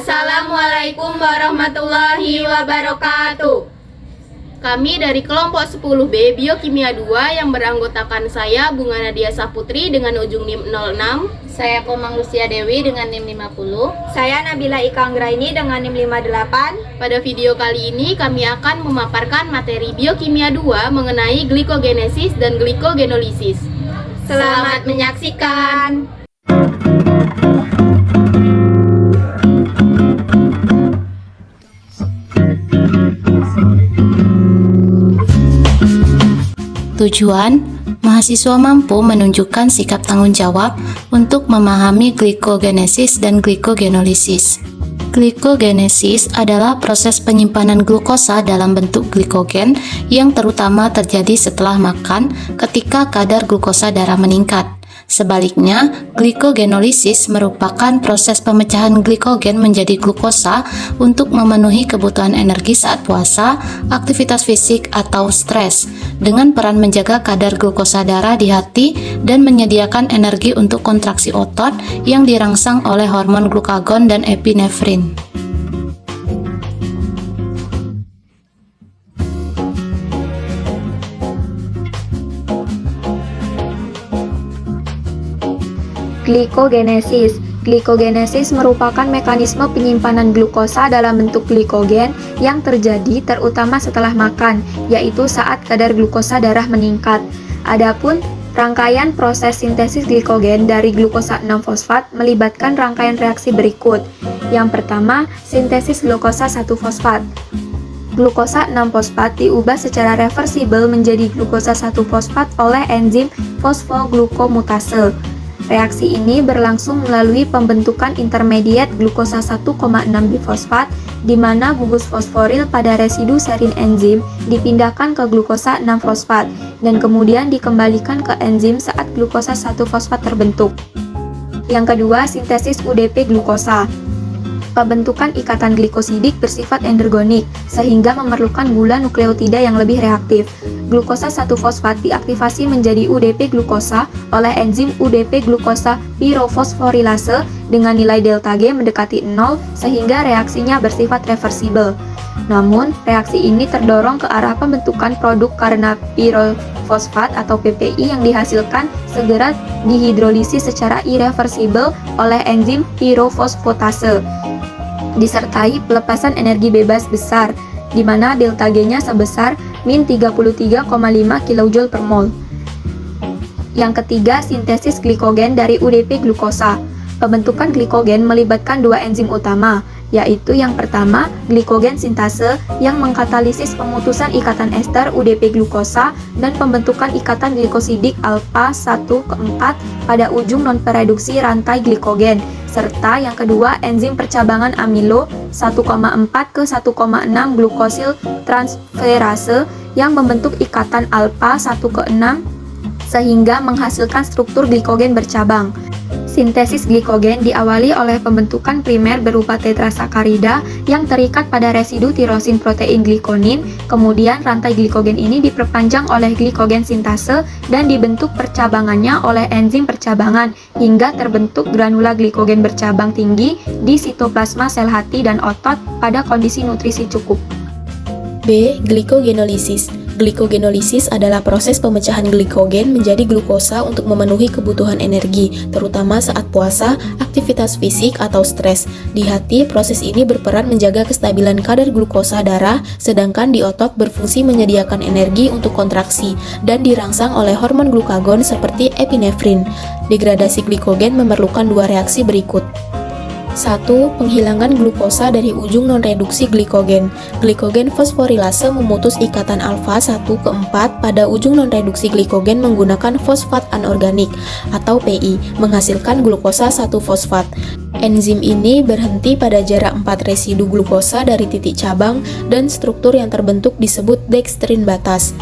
Assalamualaikum warahmatullahi wabarakatuh. Kami dari kelompok 10B Biokimia 2 yang beranggotakan saya Bunga Nadia Saputri dengan ujung NIM 06. Saya Komang Lucia Dewi dengan NIM 50. Saya Nabila Ika Anggraini dengan NIM 58. Pada video kali ini kami akan memaparkan materi Biokimia 2 mengenai glikogenesis dan glikogenolisis. Selamat menyaksikan. Tujuan, mahasiswa mampu menunjukkan sikap tanggung jawab untuk memahami glikogenesis dan glikogenolisis. Glikogenesis adalah proses penyimpanan glukosa dalam bentuk glikogen yang terutama terjadi setelah makan ketika kadar glukosa darah meningkat. Sebaliknya, glikogenolisis merupakan proses pemecahan glikogen menjadi glukosa untuk memenuhi kebutuhan energi saat puasa, aktivitas fisik, atau stres, dengan peran menjaga kadar glukosa darah di hati dan menyediakan energi untuk kontraksi otot yang dirangsang oleh hormon glukagon dan epinefrin. Glikogenesis. Glikogenesis merupakan mekanisme penyimpanan glukosa dalam bentuk glikogen yang terjadi terutama setelah makan, yaitu saat kadar glukosa darah meningkat. Adapun rangkaian proses sintesis glikogen dari glukosa 6-fosfat melibatkan rangkaian reaksi berikut. Yang pertama, sintesis glukosa 1-fosfat. Glukosa 6-fosfat diubah secara reversibel menjadi glukosa 1-fosfat oleh enzim fosfoglukomutase. Reaksi ini berlangsung melalui pembentukan intermediat glukosa 1,6-bifosfat, di mana gugus fosforil pada residu serin enzim dipindahkan ke glukosa 6-fosfat dan kemudian dikembalikan ke enzim saat glukosa 1-fosfat terbentuk. Yang kedua, sintesis UDP glukosa. Pembentukan ikatan glikosidik bersifat endergonik, sehingga memerlukan gula nukleotida yang lebih reaktif. Glukosa 1-fosfat diaktifasi menjadi UDP glukosa oleh enzim UDP glukosa pirofosforilase dengan nilai delta G mendekati 0 sehingga reaksinya bersifat reversibel. Namun, reaksi ini terdorong ke arah pembentukan produk karena pirofosfat atau PPI yang dihasilkan segera dihidrolisis secara irreversibel oleh enzim pirofosfatase. Disertai pelepasan energi bebas besar, di mana delta G-nya sebesar min 33,5 kJ per mol. Yang ketiga, sintesis glikogen dari UDP glukosa. Pembentukan glikogen melibatkan dua enzim utama, yaitu yang pertama, glikogen sintase yang mengkatalisis pemutusan ikatan ester UDP glukosa dan pembentukan ikatan glikosidik alpha 1-4 pada ujung nonpereduksi rantai glikogen, serta yang kedua, enzim percabangan amilo 1,4 ke 1,6 glukosil transferase yang membentuk ikatan alpha 1-6 sehingga menghasilkan struktur glikogen bercabang. Sintesis glikogen diawali oleh pembentukan primer berupa tetrasakarida yang terikat pada residu tirosin protein glikonin, kemudian rantai glikogen ini diperpanjang oleh glikogen sintase dan dibentuk percabangannya oleh enzim percabangan hingga terbentuk granula glikogen bercabang tinggi di sitoplasma sel hati dan otot pada kondisi nutrisi cukup. B. Glikogenolisis. Glikogenolisis adalah proses pemecahan glikogen menjadi glukosa untuk memenuhi kebutuhan energi, terutama saat puasa, aktivitas fisik, atau stres. Di hati, proses ini berperan menjaga kestabilan kadar glukosa darah, sedangkan di otot berfungsi menyediakan energi untuk kontraksi dan dirangsang oleh hormon glukagon seperti epinefrin. Degradasi glikogen memerlukan dua reaksi berikut. 1. Penghilangan glukosa dari ujung non-reduksi glikogen. Glikogen fosforilase memutus ikatan alfa 1-4 pada ujung non-reduksi glikogen menggunakan fosfat anorganik atau PI, menghasilkan glukosa 1-fosfat. Enzim ini berhenti pada jarak 4 residu glukosa dari titik cabang dan struktur yang terbentuk disebut dekstrin batas.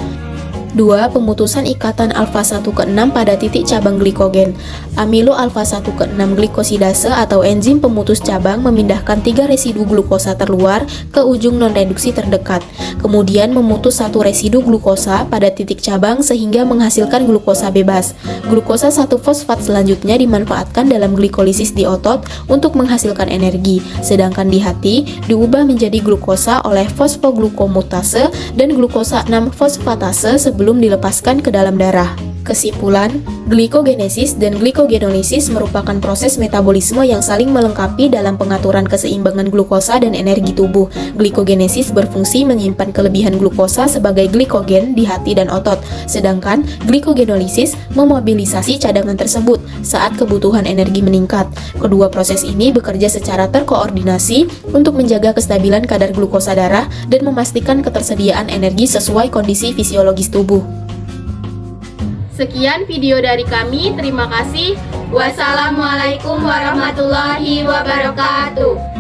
2. Pemutusan ikatan alfa-1 ke 6 pada titik cabang glikogen. Amilo alfa-1 ke 6 glikosidase atau enzim pemutus cabang memindahkan 3 residu glukosa terluar ke ujung non-reduksi terdekat. Kemudian memutus 1 residu glukosa pada titik cabang sehingga menghasilkan glukosa bebas. Glukosa 1-fosfat selanjutnya dimanfaatkan dalam glikolisis di otot untuk menghasilkan energi, sedangkan di hati diubah menjadi glukosa oleh fosfoglukomutase dan glukosa 6-fosfatase sebelum dilepaskan ke dalam darah. Kesimpulan, glikogenesis dan glikogenolisis merupakan proses metabolisme yang saling melengkapi dalam pengaturan keseimbangan glukosa dan energi tubuh. Glikogenesis berfungsi menyimpan kelebihan glukosa sebagai glikogen di hati dan otot, sedangkan glikogenolisis memobilisasi cadangan tersebut saat kebutuhan energi meningkat. Kedua proses ini bekerja secara terkoordinasi untuk menjaga kestabilan kadar glukosa darah dan memastikan ketersediaan energi sesuai kondisi fisiologis tubuh. Sekian video dari kami, terima kasih. Wassalamualaikum warahmatullahi wabarakatuh.